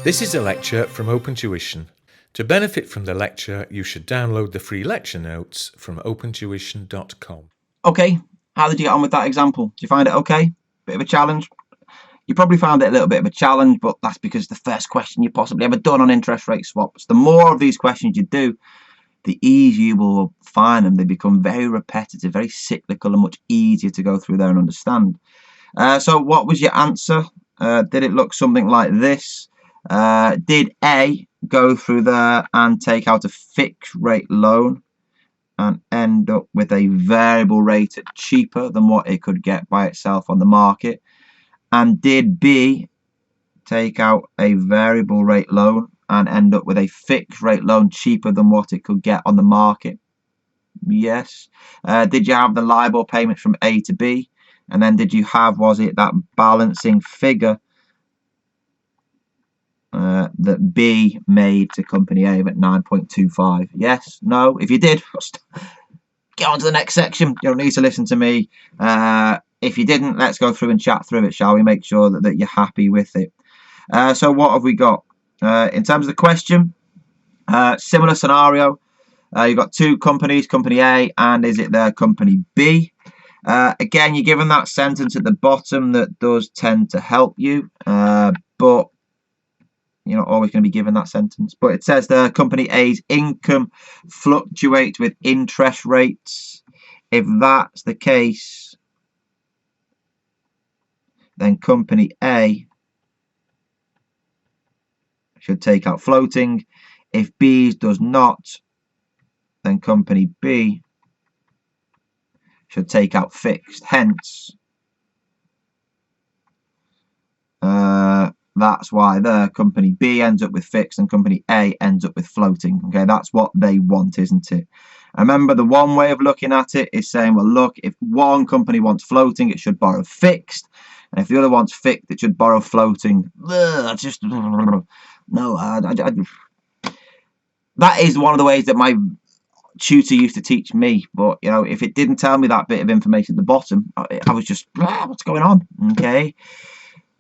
This is a lecture from OpenTuition. To benefit from the lecture, you should download the free lecture notes from opentuition.com. Okay, how did you get on with that example? Did you find it okay? Bit of a challenge? You probably found it a little bit of a challenge, but that's because the first question you possibly ever done on interest rate swaps. The more of these questions you do, the easier you will find them. They become very repetitive, very cyclical, and much easier to go through there and understand. So what was your answer? Did it look something like this? Did A go through there and take out a fixed rate loan and end up with a variable rate at cheaper than what it could get by itself on the market? And did B take out a variable rate loan and end up with a fixed rate loan cheaper than what it could get on the market? Yes. Did you have the LIBOR payments from A to B? And then did you have, was it that balancing figure that B made to company A at 9.25? Yes? No? If you did, get on to the next section. You don't need to listen to me. If you didn't, let's go through and chat through it, shall we? Make sure that you're happy with it. So what have we got? In terms of the question, similar scenario. You've got two companies, company A, and is it their company B? Again, you're given that sentence at the bottom that does tend to help you, but you're not always going to be given that sentence. But it says the company A's income fluctuates with interest rates. If that's the case, then company A should take out floating. If B's does not, then company B should take out fixed. Hence, that's why the company B ends up with fixed and company A ends up with floating. Okay, that's what they want, isn't it? And remember, the one way of looking at it is saying, well, look, if one company wants floating, it should borrow fixed. And if the other wants fixed, it should borrow floating. That is one of the ways that my tutor used to teach me. But, you know, if it didn't tell me that bit of information at the bottom, I was just, what's going on? Okay.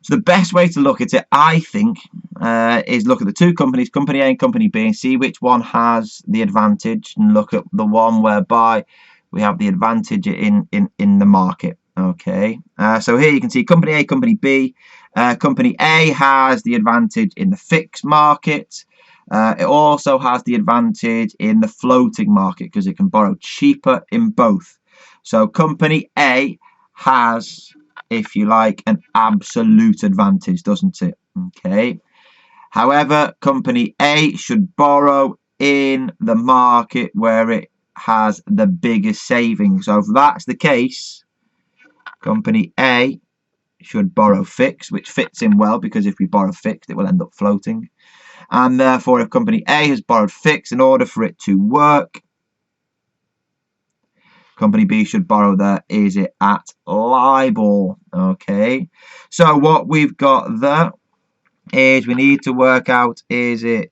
So the best way to look at it, I think, is look at the two companies, company A and company B, and see which one has the advantage, and look at the one whereby we have the advantage in the market. Okay, so here you can see company A, company B. Company A has the advantage in the fixed market. It also has the advantage in the floating market because it can borrow cheaper in both. So company A has, if you like, an absolute advantage, doesn't it? Okay. However, company A should borrow in the market where it has the biggest savings. So if that's the case, company A should borrow fixed, which fits in well because if we borrow fixed, it will end up floating. And therefore, if company A has borrowed fixed, in order for it to work, company B should borrow there, is it at LIBOR? Okay, so what we've got there is we need to work out, is it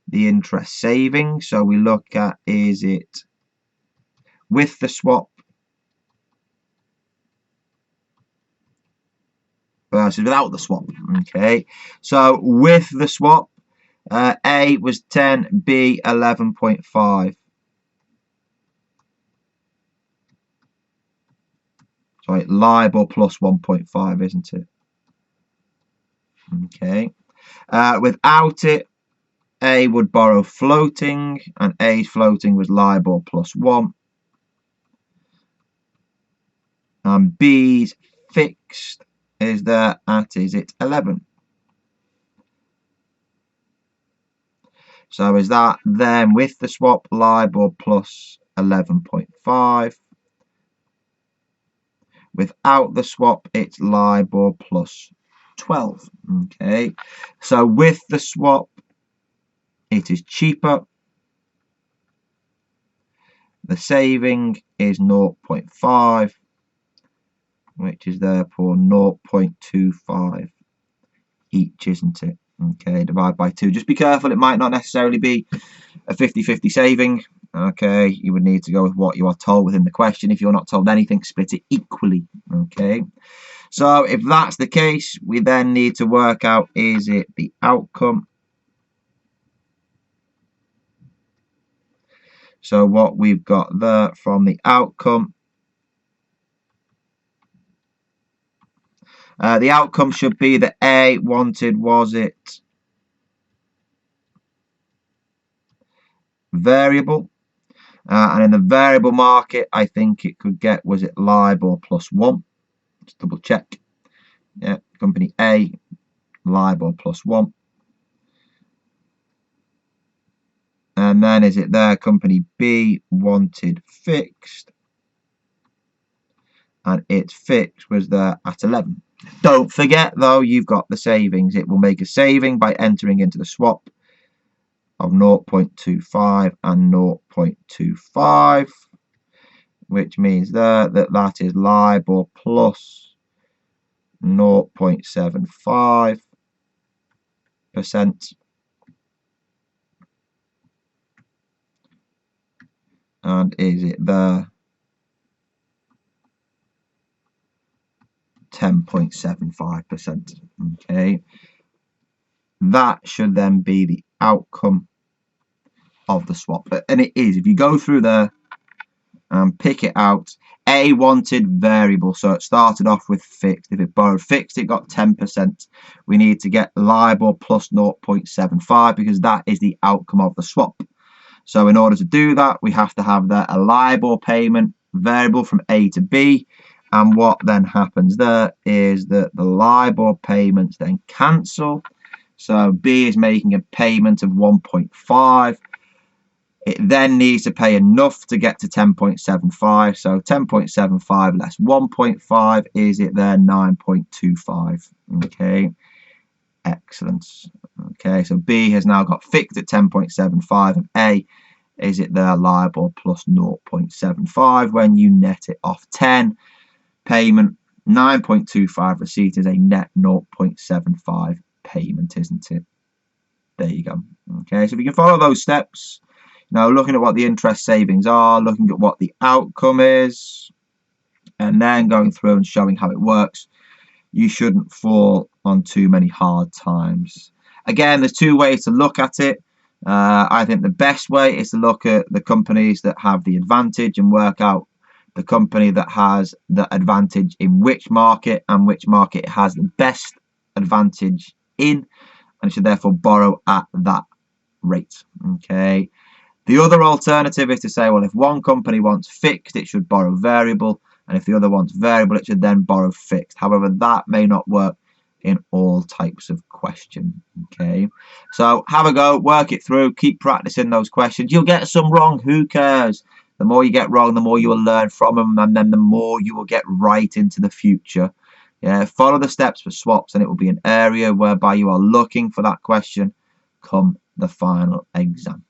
the interest saving? So we look at, is it with the swap versus without the swap? Okay, so with the swap, A was 10, B 11.5. Sorry, LIBOR plus 1.5, isn't it? Okay. Without it, A would borrow floating, and A's floating was LIBOR plus 1. And B's fixed is there at, is it 11? So is that then with the swap, LIBOR plus 11.5. Without the swap, it's LIBOR plus 12. Okay, so with the swap, it is cheaper. The saving is 0.5, which is therefore 0.25 each, isn't it? Okay, divide by 2. Just be careful, it might not necessarily be a 50-50 saving. okay, you would need to go with what you are told within the question. If you're not told anything, split it equally, okay? So if that's the case, we then need to work out, is it the outcome? So what we've got there from the outcome, the outcome should be that A wanted, was it variable? And in the variable market, I think it could get, was it LIBOR plus 1? Let's double check. Yeah, company A, LIBOR plus 1. And then is it there, company B wanted fixed? And its fixed was there at 11. Don't forget, though, you've got the savings. It will make a saving by entering into the swap of 0.25 and 0.25, which means there that is LIBOR plus 0.75%. And is it there 10.75%? Okay, that should then be the outcome of the swap, and it is. If you go through there and pick it out, A wanted variable, so it started off with fixed. If it borrowed fixed, it got 10%. We need to get LIBOR plus 0.75 because that is the outcome of the swap. So in order to do that, we have to have a LIBOR payment variable from A to B. And what then happens there is that the LIBOR payments then cancel. So B is making a payment of 1.5. It then needs to pay enough to get to 10.75. So 10.75 less 1.5, is it there 9.25? Okay, excellent. Okay, so B has now got fixed at 10.75, and A, is it there LIBOR plus 0.75? When you net it off 10, payment 9.25, receipt is a net 0.75 payment, isn't it? There you go. Okay, so if you can follow those steps, now looking at what the interest savings are, looking at what the outcome is, and then going through and showing how it works, you shouldn't fall on too many hard times. Again, there's two ways to look at it. I think the best way is to look at the companies that have the advantage and work out the company that has the advantage in which market and which market it has the best advantage in, and should therefore borrow at that rate. Okay. The other alternative is to say, well, if one company wants fixed, it should borrow variable, and if the other wants variable, it should then borrow fixed. However, that may not work in all types of question. Okay, so have a go, work it through, keep practicing those questions. You'll get some wrong, who cares? The more you get wrong, the more you will learn from them, and then the more you will get right into the future. Yeah, follow the steps for swaps, and it will be an area whereby you are looking for that question come the final exam.